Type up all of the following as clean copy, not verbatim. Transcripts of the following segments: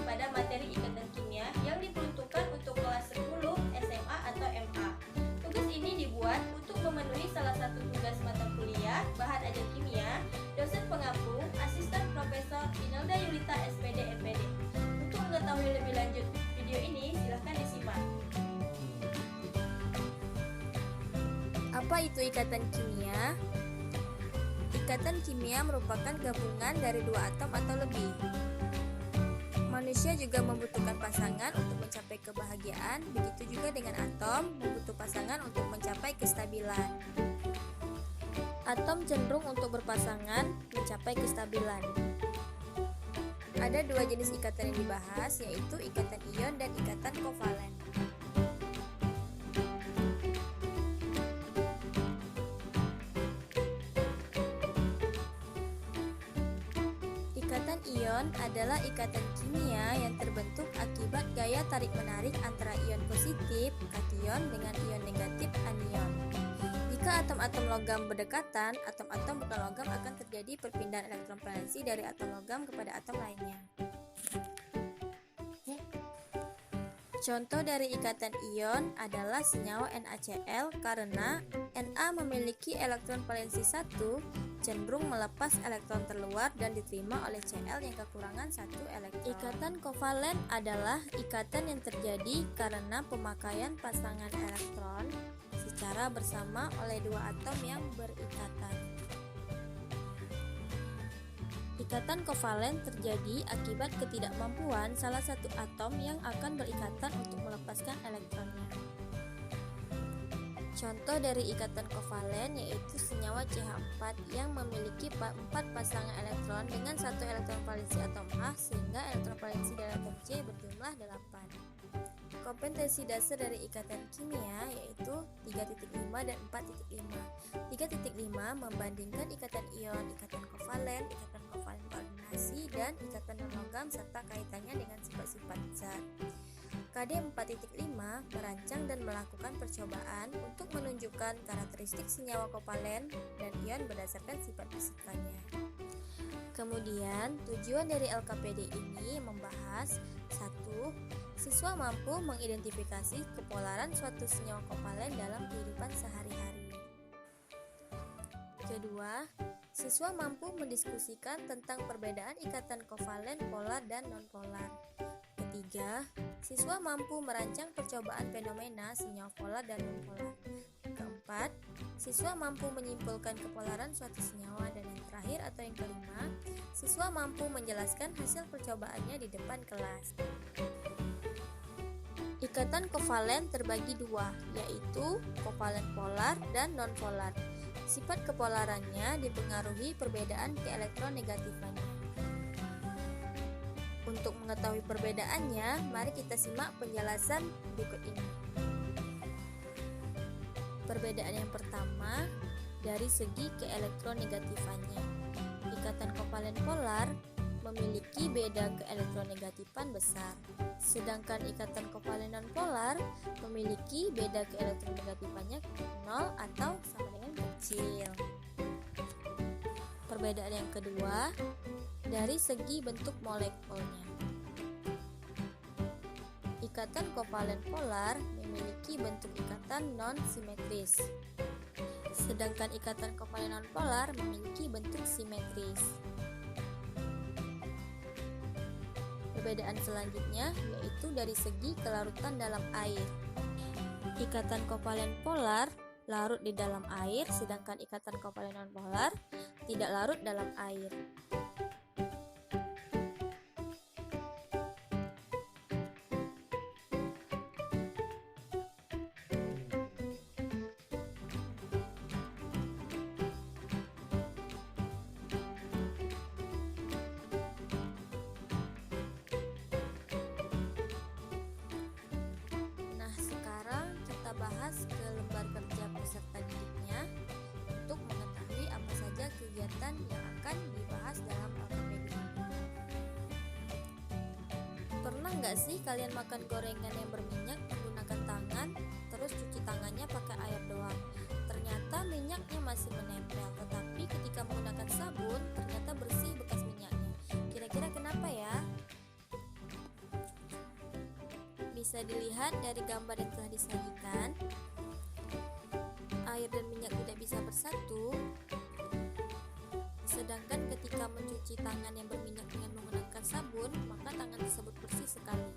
pada materi ikatan kimia yang diperuntukkan untuk kelas 10 SMA atau MA. Tugas ini dibuat untuk memenuhi salah satu tugas mata kuliah bahan ajar kimia, dosen pengampu, asisten Profesor Inelda Yulita SPD MPD. Untuk mengetahui lebih lanjut video ini, silahkan disimak. Apa itu ikatan kimia? Ikatan kimia merupakan gabungan dari dua atom atau lebih. Manusia juga membutuhkan pasangan untuk mencapai kebahagiaan, begitu juga dengan atom membutuhkan pasangan untuk mencapai kestabilan. Atom cenderung untuk berpasangan mencapai kestabilan. Ada dua jenis ikatan yang dibahas, yaitu ikatan ion dan ikatan kovalen. Ikatan ion adalah ikatan kimia yang terbentuk akibat gaya tarik-menarik antara ion positif kation dengan ion negatif anion. Jika atom-atom logam berdekatan, atom-atom bukan logam akan terjadi perpindahan elektron valensi dari atom logam kepada atom lainnya. Contoh dari ikatan ion adalah senyawa NaCl karena Na memiliki elektron valensi 1 cenderung melepas elektron terluar dan diterima oleh Cl yang kekurangan 1 elektron. Ikatan kovalen adalah ikatan yang terjadi karena pemakaian pasangan elektron secara bersama oleh dua atom yang berikatan. Ikatan kovalen terjadi akibat ketidakmampuan salah satu atom yang akan berikatan untuk melepaskan elektronnya. Contoh dari ikatan kovalen yaitu senyawa CH4 yang memiliki 4 pasangan elektron dengan 1 elektron valensi atom H sehingga elektron valensi dari atom C berjumlah 8. Kompetensi dasar dari ikatan kimia yaitu 3.5 dan 4.5. 3.5 membandingkan ikatan ion, ikatan kovalen koordinasi, dan ikatan non-logam serta kaitannya dengan sifat-sifat zat. KD 4.5 merancang dan melakukan percobaan untuk menunjukkan karakteristik senyawa kovalen dan ion berdasarkan sifat fisikanya. Kemudian, tujuan dari LKPD ini membahas 1. Siswa mampu mengidentifikasi kepolaran suatu senyawa kovalen dalam kehidupan sehari-hari. Kedua, siswa mampu mendiskusikan tentang perbedaan ikatan kovalen polar dan nonpolar. Ketiga, siswa mampu merancang percobaan fenomena senyawa polar dan nonpolar. Keempat, siswa mampu menyimpulkan kepolaran suatu senyawa. Dan yang terakhir atau yang kelima, siswa mampu menjelaskan hasil percobaannya di depan kelas. Ikatan kovalen terbagi dua, yaitu kovalen polar dan nonpolar. Sifat kepolarannya dipengaruhi perbedaan keelektronegatifannya. Untuk mengetahui perbedaannya, mari kita simak penjelasan berikut ini. Perbedaan yang pertama, dari segi keelektronegatifannya. Ikatan kovalen polar memiliki beda keelektronegatifan besar, sedangkan ikatan kovalen nonpolar memiliki beda keelektronegatifannya 0 atau sama dengan kecil. Perbedaan yang kedua, dari segi bentuk molekulnya. Ikatan kovalen polar memiliki bentuk ikatan non-simetris, sedangkan ikatan kovalen nonpolar memiliki bentuk simetris. Perbedaan selanjutnya yaitu dari segi kelarutan dalam air. Ikatan kovalen polar larut di dalam air, sedangkan ikatan kovalen nonpolar tidak larut dalam air. Bahas ke lembar kerja peserta didiknya untuk mengetahui apa saja kegiatan yang akan dibahas dalam LKPD ini. Pernah nggak sih kalian makan gorengan yang berminyak menggunakan tangan, terus cuci tangannya pakai air doang? Ternyata minyaknya masih menempel, tetapi ketika menggunakan sabun ternyata bersih bekas minyaknya. Kira-kira kenapa ya? bisa dilihat dari gambar yang telah disajikan, air dan minyak tidak bisa bersatu, sedangkan ketika mencuci tangan yang berminyak dengan menggunakan sabun, maka tangan tersebut bersih sekali.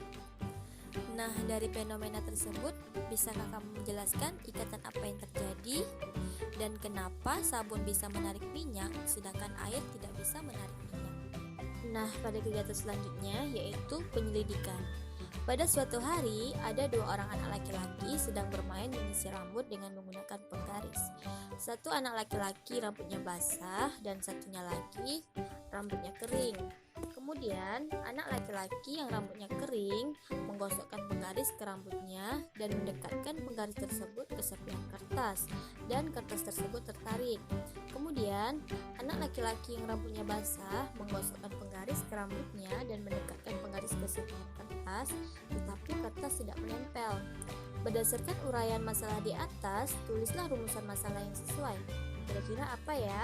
Nah, dari fenomena tersebut, bisakah kamu menjelaskan ikatan apa yang terjadi dan kenapa sabun bisa menarik minyak sedangkan air tidak bisa menarik minyak? Nah, pada kegiatan selanjutnya yaitu penyelidikan. Pada suatu hari, ada 2 orang anak laki-laki sedang bermain menyisir rambut dengan menggunakan penggaris. Satu anak laki-laki rambutnya basah dan satunya lagi rambutnya kering. Kemudian, anak laki-laki yang rambutnya kering menggosokkan penggaris ke rambutnya dan mendekatkan penggaris tersebut ke serpihan kertas, dan kertas tersebut tertarik. Kemudian, anak laki-laki yang rambutnya basah menggosokkan penggaris ke rambutnya dan mendekatkan penggaris ke serpihan kertas, tetapi kertas tidak menempel. Berdasarkan uraian masalah di atas, tulislah rumusan masalah yang sesuai. Kira-kira apa ya?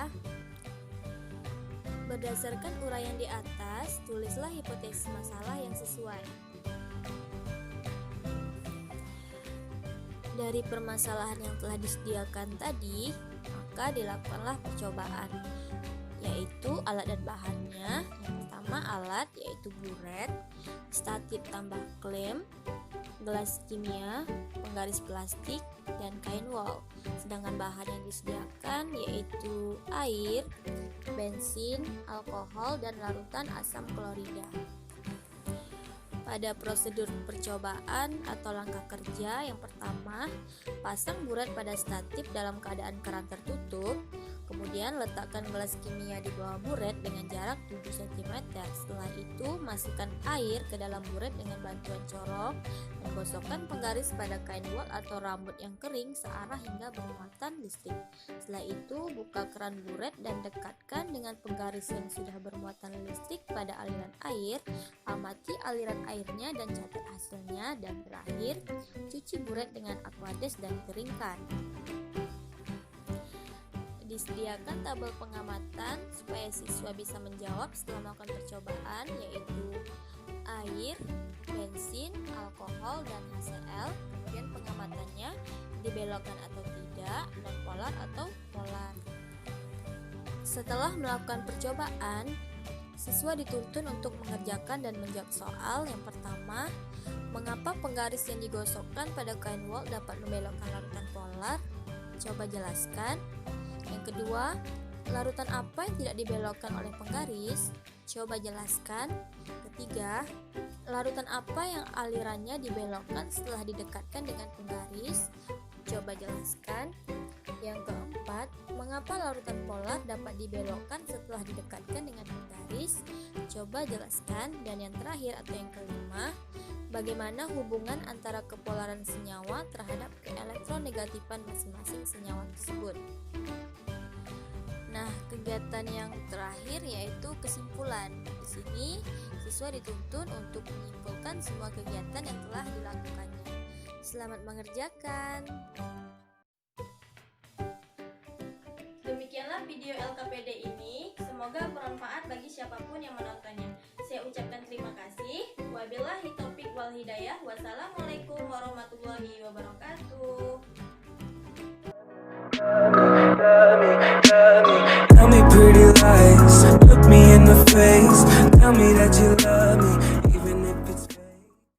Berdasarkan uraian di atas, tulislah hipotesis masalah yang sesuai. Dari permasalahan yang telah disediakan tadi, maka dilakukanlah percobaan, yaitu alat dan bahannya. Yang pertama alat yaitu buret, statif tambah klem, gelas kimia, penggaris plastik, dan kain wol. Sedangkan bahan yang disediakan yaitu air, bensin, alkohol, dan larutan asam klorida. Pada prosedur percobaan atau langkah kerja, yang pertama, pasang buret pada statif dalam keadaan keran tertutup. Kemudian letakkan gelas kimia di bawah buret dengan jarak 7 cm. Setelah itu, masukkan air ke dalam buret dengan bantuan corong dan gosokkan penggaris pada kain wol atau rambut yang kering searah hingga bermuatan listrik. Setelah itu, buka keran buret dan dekatkan dengan penggaris yang sudah bermuatan listrik pada aliran air. Amati aliran airnya dan catat hasilnya, dan terakhir, cuci buret dengan aquades dan keringkan. Disediakan tabel pengamatan supaya siswa bisa menjawab setelah melakukan percobaan, yaitu air, bensin, alkohol, dan HCl. Kemudian pengamatannya dibelokkan atau tidak, non polar atau polar. Setelah melakukan percobaan, siswa dituntun untuk mengerjakan dan menjawab soal. Yang pertama, mengapa penggaris yang digosokkan pada kain wol dapat membelokkan larutan polar? Coba jelaskan. Yang kedua, larutan apa yang tidak dibelokkan oleh penggaris? Coba jelaskan. Ketiga, larutan apa yang alirannya dibelokkan setelah didekatkan dengan penggaris? Coba jelaskan. Yang keempat, mengapa larutan polar dapat dibelokkan setelah didekatkan dengan penggaris? Coba jelaskan. Dan yang terakhir atau yang kelima, bagaimana hubungan antara kepolaran senyawa terhadap keelektronegatifan masing-masing senyawa tersebut? Nah, kegiatan yang terakhir yaitu kesimpulan. Di sini, siswa dituntun untuk menyimpulkan semua kegiatan yang telah dilakukannya. Selamat mengerjakan. Demikianlah video LKPD ini. Semoga bermanfaat bagi siapapun yang menontonnya. Saya ucapkan terima kasih. Wabillahi taufiq wal hidayah. Wassalamualaikum warahmatullahi wabarakatuh. Tell me pretty lies, look me in the face, tell me that you love me.